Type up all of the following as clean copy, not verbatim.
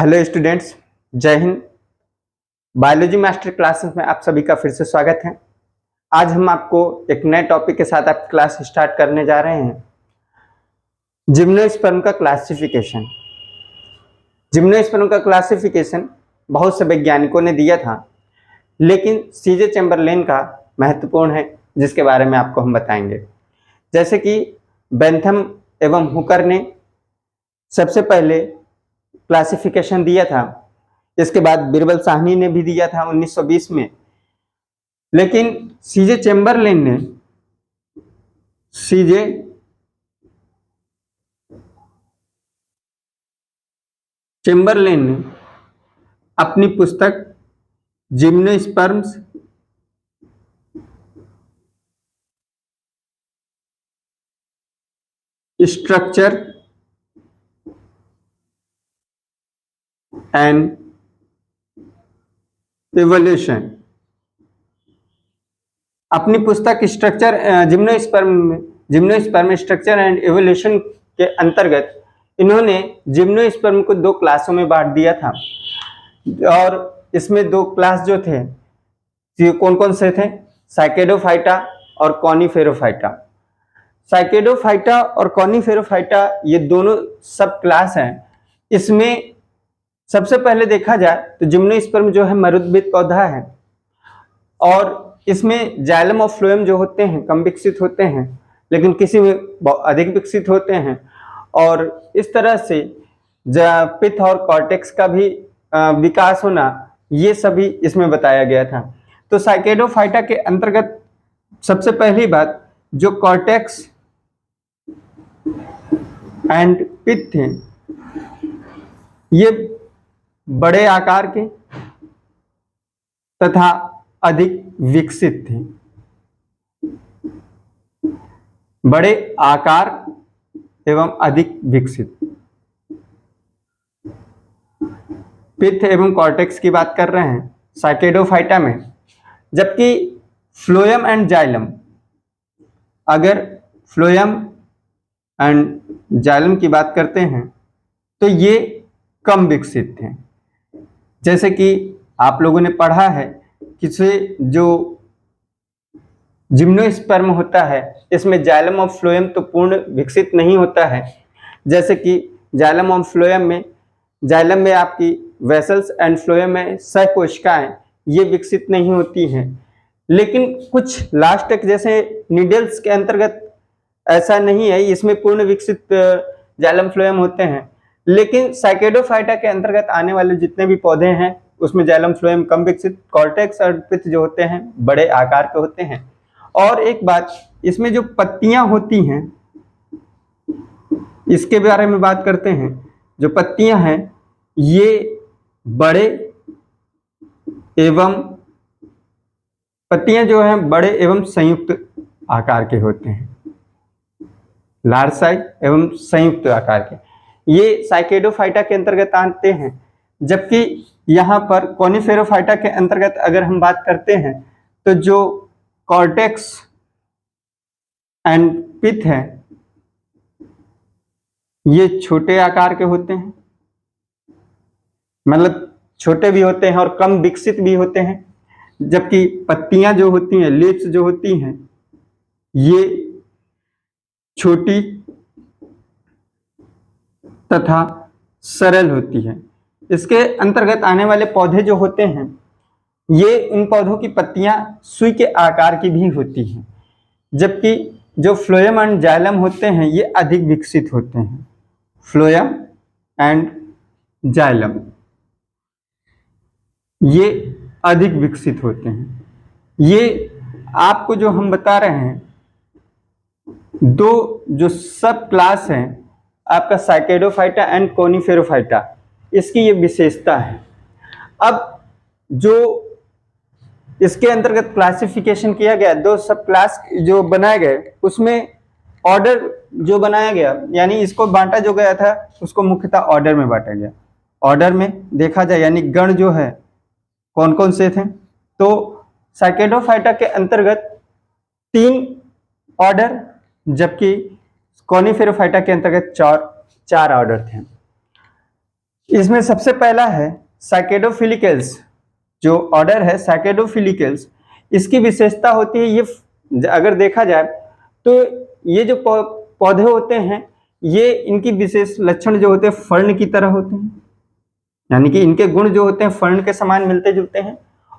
Hello students, जय Hind. Biology master classes में आप सभी का फिर से स्वागत है। आज हम आपको एक नए टॉपिक के साथ आप क्लास स्टार्ट करने जा रहे हैं, जिम्नोस्पर्म का क्लासिफिकेशन। जिम्नोस्पर्म का क्लासिफिकेशन बहुत से वैज्ञानिकों ने दिया था, लेकिन सीजे चैम्बरलेन का महत्वपूर्ण है, जिसके बारे में आपको हम बताएंगे। जैसे कि बेंथम एवं हुकर ने सबसे पहले क्लासिफिकेशन दिया था, इसके बाद बिरबल साहनी ने भी दिया था 1920 में, लेकिन सीजे चैम्बरलेन ने अपनी पुस्तक जिम्नोस्पर्म्स स्ट्रक्चर एंड एवोल्यूशन, अपनी पुस्तक जिम्नोस्पर्म स्ट्रक्चर एंड एवोल्यूशन के अंतर्गत इन्होंने जिम्नोस्पर्म को दो क्लासों में बांट दिया था। और इसमें दो क्लास जो थे, कौन कौन से थे? साइकेडोफाइटा और कॉनिफेरोफाइटा। साइकेडोफाइटा और कॉनिफेरोफाइटा ये दोनों सब क्लास हैं। इसमें सबसे पहले देखा जाए तो जिम्नोस्पर्म जो है मरुद्भिद पौधा है, और इसमें जाइलम और फ्लोएम जो होते हैं कम विकसित होते हैं, लेकिन किसी में अधिक विकसित होते हैं। और इस तरह से पित्त और कॉर्टेक्स का भी विकास होना, ये सभी इसमें बताया गया था। तो साइकेडोफाइटा के अंतर्गत सबसे पहली बात, जो कॉर्टेक्स एंड पित्त थे, ये बड़े आकार के तथा अधिक विकसित थे। बड़े आकार एवं अधिक विकसित। पित्त एवं कॉर्टेक्स की बात कर रहे हैं साइकेडोफाइटा में, जबकि फ्लोएम एंड जाइलम, अगर फ्लोएम एंड जाइलम की बात करते हैं तो ये कम विकसित थे। जैसे कि आप लोगों ने पढ़ा है कि जो जिम्नोस्पर्म होता है, इसमें जाइलम और फ्लोएम तो पूर्ण विकसित नहीं होता है। जैसे कि जाइलम और फ्लोएम में, जाइलम में आपकी वेसल्स एंड फ्लोएम में सहकोशिकाएं ये विकसित नहीं होती हैं। लेकिन कुछ लास्ट तक जैसे नीडल्स के अंतर्गत ऐसा नहीं है, इसमें पूर्ण विकसित जाइलम फ्लोएम होते हैं। लेकिन साइकेडोफाइटा के अंतर्गत आने वाले जितने भी पौधे हैं, उसमें जाइलम फ्लोएम कम विकसित, कॉर्टेक्स और पित्त जो होते हैं बड़े आकार के होते हैं। और एक बात, इसमें जो पत्तियां होती हैं, इसके बारे में बात करते हैं। जो पत्तियां हैं ये बड़े एवं संयुक्त आकार के होते हैं, लार्ज साइज एवं संयुक्त आकार के। ये साइकेडोफाइटा के अंतर्गत आते हैं। जबकि यहाँ पर कॉनिफेरोफाइटा के अंतर्गत अगर हम बात करते हैं तो जो कॉर्टेक्स एंड पित्त है ये छोटे आकार के होते हैं, मतलब छोटे भी होते हैं और कम विकसित भी होते हैं। जबकि पत्तियां जो होती हैं, लीव्स जो होती हैं, ये छोटी तथा सरल होती है। इसके अंतर्गत आने वाले पौधे जो होते हैं, ये इन पौधों की पत्तियां सुई के आकार की भी होती हैं। जबकि जो फ्लोएम एंड जाइलम होते हैं ये अधिक विकसित होते हैं। फ्लोएम एंड जाइलम ये अधिक विकसित होते हैं। ये आपको जो हम बता रहे हैं, दो जो सब क्लास हैं आपका साइकेडोफाइटा एंड कॉनिफेरोफाइटा, इसकी ये विशेषता है। अब जो इसके अंतर्गत क्लासिफिकेशन किया गया, दो सब क्लास जो बनाए गए, उसमें ऑर्डर जो बनाया गया, यानी इसको बांटा जो गया था उसको मुख्यतः ऑर्डर में बांटा गया। ऑर्डर में देखा जाए यानी गण जो है कौन कौन से थे, तो साइकेडोफाइटा के अंतर्गत 3 ऑर्डर, जबकि कॉनिफेरोफाइटा के अंतर्गत 4 ऑर्डर थे। इसमें सबसे पहला है साइकेडोफिलिकल्स, जो ऑर्डर है साइकेडोफिलिकल्स। इसकी विशेषता होती है, ये अगर देखा जाए तो ये जो पौधे होते हैं, ये इनकी विशेष लक्षण जो होते हैं फर्न की तरह होते हैं, यानी कि इनके गुण जो होते हैं फर्न के समान मिलते जुलते हैं।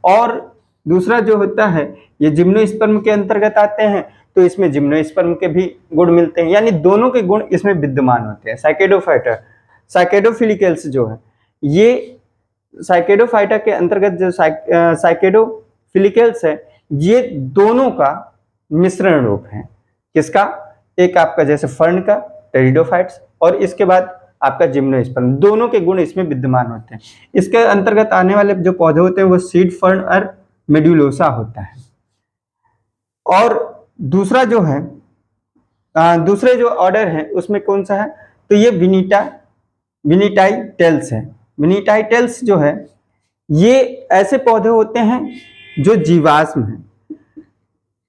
और दूसरा जो होता है, ये जिम्नोस्पर्म के अंतर्गत आते हैं, तो इसमें जिम्नोस्पर्म के भी गुण मिलते हैं, यानी दोनों के गुण इसमें विद्यमान होते हैं। साइकेडोफाइटा साइकेडोफिलिकल्स जो है, ये साइकेडोफाइटा के अंतर्गत जो साइकेडोफिलिकल्स है, ये दोनों का मिश्रण रूप है। किसका? एक आपका जैसे फर्न का टेरिडोफाइट्स, और इसके बाद आपका जिम्नोस्पर्म, दोनों के गुण इसमें विद्यमान होते हैं। इसके अंतर्गत आने वाले जो पौधे होते हैं वो सीड फर्न और मेड्यूलोसा होता है। और दूसरा जो है, दूसरे जो ऑर्डर है उसमें कौन सा है, तो ये विनिटाइटेल्स है। विनिटाइटेल्स जो है, ये ऐसे पौधे होते हैं जो जीवाश्म हैं।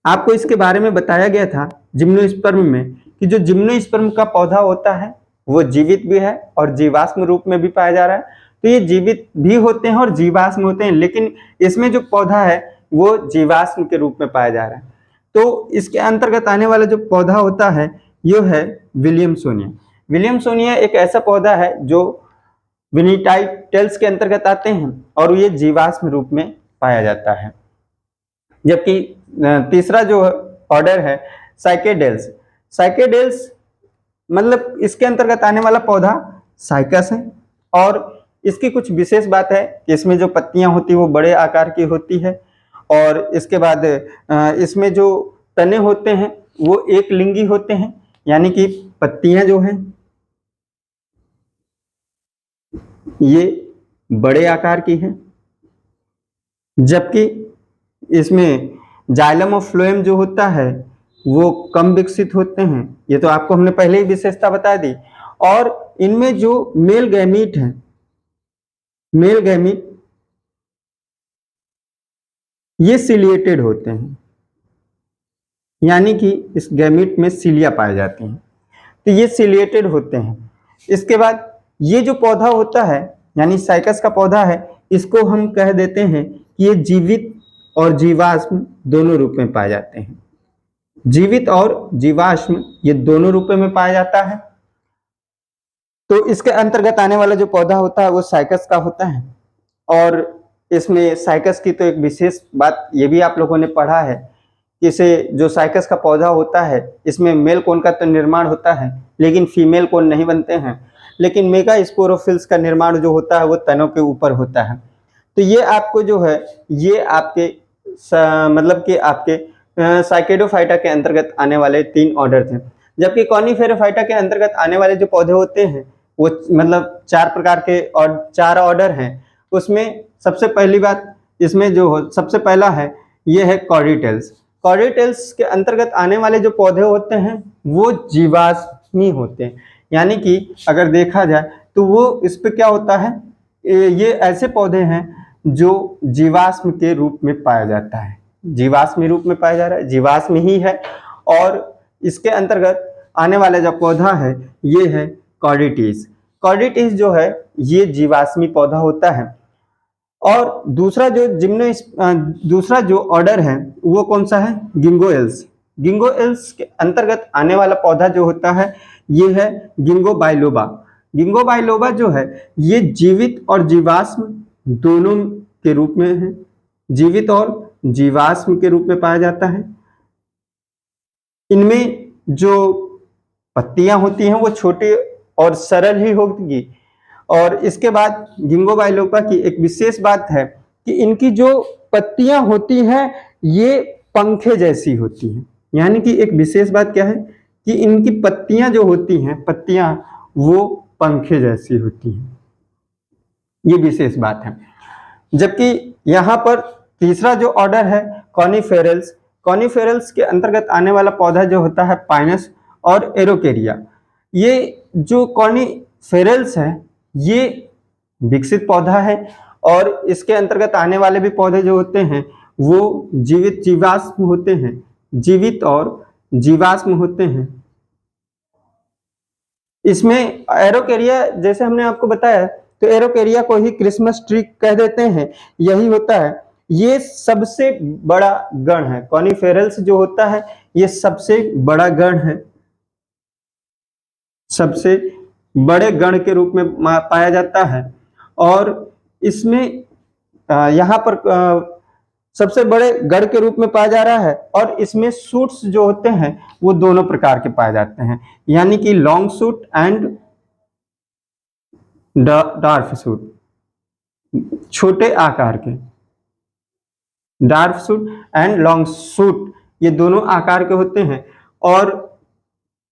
आपको इसके बारे में बताया गया था जिम्नोस्पर्म में कि जो जिम्नोस्पर्म का पौधा होता है वो जीवित भी है और जीवाश्म रूप में भी पाया जा रहा है। तो ये जीवित भी होते हैं और जीवाश्म होते हैं, लेकिन इसमें जो पौधा है वो जीवाश्म के रूप में पाया जा रहा है। तो इसके अंतर्गत आने वाला जो पौधा होता है ये है विलियमसोनिया। विलियमसोनिया एक ऐसा पौधा है जो विनिटाइटेल्स के अंतर्गत आते हैं और ये जीवाश्म रूप में पाया जाता है। जबकि तीसरा जो ऑर्डर है साइकेडेल्स। साइकेडेल्स मतलब इसके अंतर्गत आने वाला पौधा साइकस है, और इसकी कुछ विशेष बात है कि इसमें जो पत्तियां होती है वो बड़े आकार की होती है, और इसके बाद इसमें जो तने होते हैं वो एक लिंगी होते हैं, यानी कि पत्तियां जो हैं ये बड़े आकार की हैं। जबकि इसमें जाइलम और फ्लोएम जो होता है वो कम विकसित होते हैं। ये तो आपको हमने पहले ही विशेषता बता दी। और इनमें जो मेल गैमीट है, मेल गैमीट ये सिलिएटेड होते हैं, यानी कि इस गैमीट में सिलिया पाए जाती हैं, तो ये सिलिएटेड होते हैं। इसके बाद ये जो पौधा होता है यानी साइकस का पौधा है, इसको हम कह देते हैं कि ये जीवित और जीवाश्म दोनों रूप में पाए जाते हैं। जीवित और जीवाश्म ये दोनों रूपों में पाया जाता है। तो इसके अंतर्गत आने वाला जो पौधा होता है वो साइकस का होता है। और इसमें साइकस की तो एक विशेष बात ये भी आप लोगों ने पढ़ा है कि इसे जो साइकस का पौधा होता है इसमें मेल कोन का तो निर्माण होता है लेकिन फीमेल कोन नहीं बनते हैं, लेकिन मेगा स्पोरोफिल्स का निर्माण जो होता है वो तनों के ऊपर होता है। तो ये आपको जो है ये आपके मतलब कि आपके साइकेडोफाइटा के अंतर्गत आने वाले 3 ऑर्डर थे। जबकि कॉनिफेरोफाइटा के अंतर्गत आने वाले जो पौधे होते हैं वो मतलब 4 प्रकार के और 4 ऑर्डर हैं। उसमें सबसे पहली बात इसमें जो सबसे पहला है ये है कॉर्डिटेल्स। कॉर्डिटेल्स के अंतर्गत आने वाले जो पौधे होते हैं वो जीवाश्मी होते हैं, यानी कि अगर देखा जाए तो वो इस पे क्या होता है, ये ऐसे पौधे हैं जो जीवाश्म के रूप में पाया जाता है, जीवाश्मी रूप में पाया जा रहा है, जीवाश्म ही है। और इसके अंतर्गत आने वाला जो पौधा है ये है कॉर्डिटीज। कॉर्डिटीज जो है ये जीवाश्मी पौधा होता है। और दूसरा जो ऑर्डर है वो कौन सा है, गिंगोएल्स। गिंगोएल्स के अंतर्गत आने वाला पौधा जो होता है ये है गिंगो बाइलोबा। गिंगो बाइलोबा जो है ये जीवित और जीवाश्म दोनों के रूप में है, जीवित और जीवाश्म के रूप में पाया जाता है। इनमें जो पत्तियां होती हैं वो छोटी और सरल ही होगी। और इसके बाद गिंगो बाइलोबा की एक विशेष बात है कि इनकी जो पत्तियां होती हैं ये पंखे जैसी होती हैं, यानी कि एक विशेष बात क्या है कि इनकी पत्तियां जो होती हैं, पत्तियां वो पंखे जैसी होती हैं, ये विशेष बात है। जबकि यहाँ पर तीसरा जो ऑर्डर है कॉनिफेरल्स। कॉनिफेरल्स के अंतर्गत आने वाला पौधा जो होता है पाइनस और एरोकेरिया। ये जो कॉनिफेरल्स है ये विकसित पौधा है और इसके अंतर्गत आने वाले भी पौधे जो होते हैं वो जीवित जीवाश्म होते हैं, जीवित और जीवाश्म होते हैं। इसमें एरोकेरिया जैसे हमने आपको बताया तो एरोकेरिया को ही क्रिसमस ट्री कह देते हैं, यही होता है। ये सबसे बड़ा गण है, कॉनिफेरल्स जो होता है ये सबसे बड़ा गण है, सबसे बड़े गण के रूप में पाया जाता है। और इसमें यहाँ पर सबसे बड़े गण के रूप में पाया जा रहा है। और इसमें सूट्स जो होते हैं वो दोनों प्रकार के पाए जाते हैं, यानी कि long suit and dwarf suit, छोटे आकार के, dwarf suit and long suit, ये दोनों आकार के होते हैं। और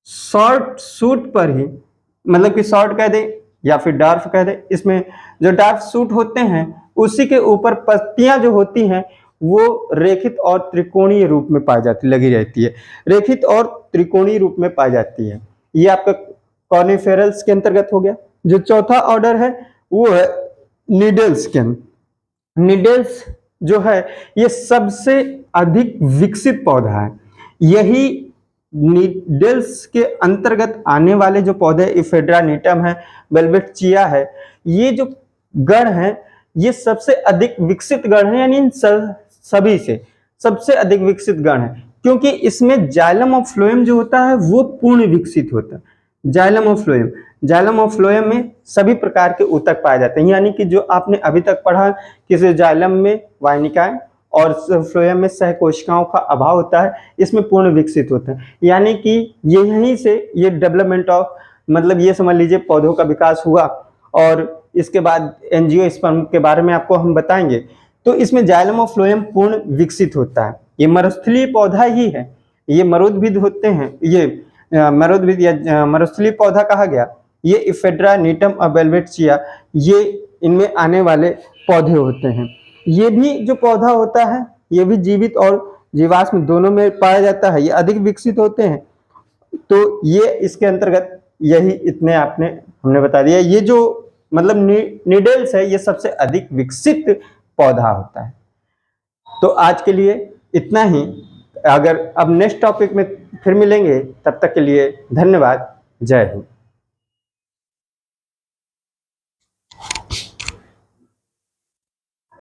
शॉर्ट सूट पर ही, मतलब कि शॉर्ट कह दे या फिर डार्फ कह दे, इसमें जो डार्फ सूट होते हैं उसी के ऊपर पत्तियां जो होती हैं वो रेखित और त्रिकोणीय रूप में पाई जाती, लगी रहती है, रेखित और त्रिकोणीय रूप में पाई जाती है। ये आपका कॉनिफेरल्स के अंतर्गत हो गया। जो चौथा ऑर्डर है वो है नीडल्स के। नीडल्स जो है ये सबसे अधिक विकसित पौधा है। यही नीडल्स के अंतर्गत आने वाले जो पौधे इफेड्रा नीटम है, वेलवेटचिया है, ये जो गण है ये सबसे अधिक विकसित गण है, यानी इन सभी से सबसे अधिक विकसित गण है, क्योंकि इसमें जाइलम ऑफ फ्लोएम जो होता है वो पूर्ण विकसित होता है। Xylem of phloem, xylem of phloem में सभी प्रकार के ऊतक पाए जाते हैं, यानी कि जो आपने अभी तक पढ़ा कि जाइलम में वाहिनिकाएं और फ्लोएम में सहकोशिकाओं का अभाव होता है, इसमें पूर्ण विकसित होता है, यानी कि यहीं से ये डेवलपमेंट ऑफ, मतलब ये समझ लीजिए पौधों का विकास हुआ। और इसके बाद एंजियोस्पर्म के बारे में आपको हम बताएंगे। तो इसमें जाइलम ऑफ फ्लोएम पूर्ण विकसित होता है। ये मरुस्थलीय पौधा ही है, ये मरुद्भिद होते हैं, ये मरुद्भिद या मरुस्थलीय पौधा कहा गया। ये इफेड्रा नीटम और वेलवेटचिया, ये इनमें आने वाले पौधे होते हैं। ये भी जो पौधा होता है ये भी जीवित और जीवाश्म दोनों में पाया जाता है, ये अधिक विकसित होते हैं। तो ये इसके अंतर्गत यही इतने आपने हमने बता दिया। ये जो मतलब नीडल्स है ये सबसे अधिक विकसित पौधा होता है। तो आज के लिए इतना ही। अगर अब नेक्स्ट टॉपिक में फिर मिलेंगे, तब तक के लिए धन्यवाद। जय हिंद।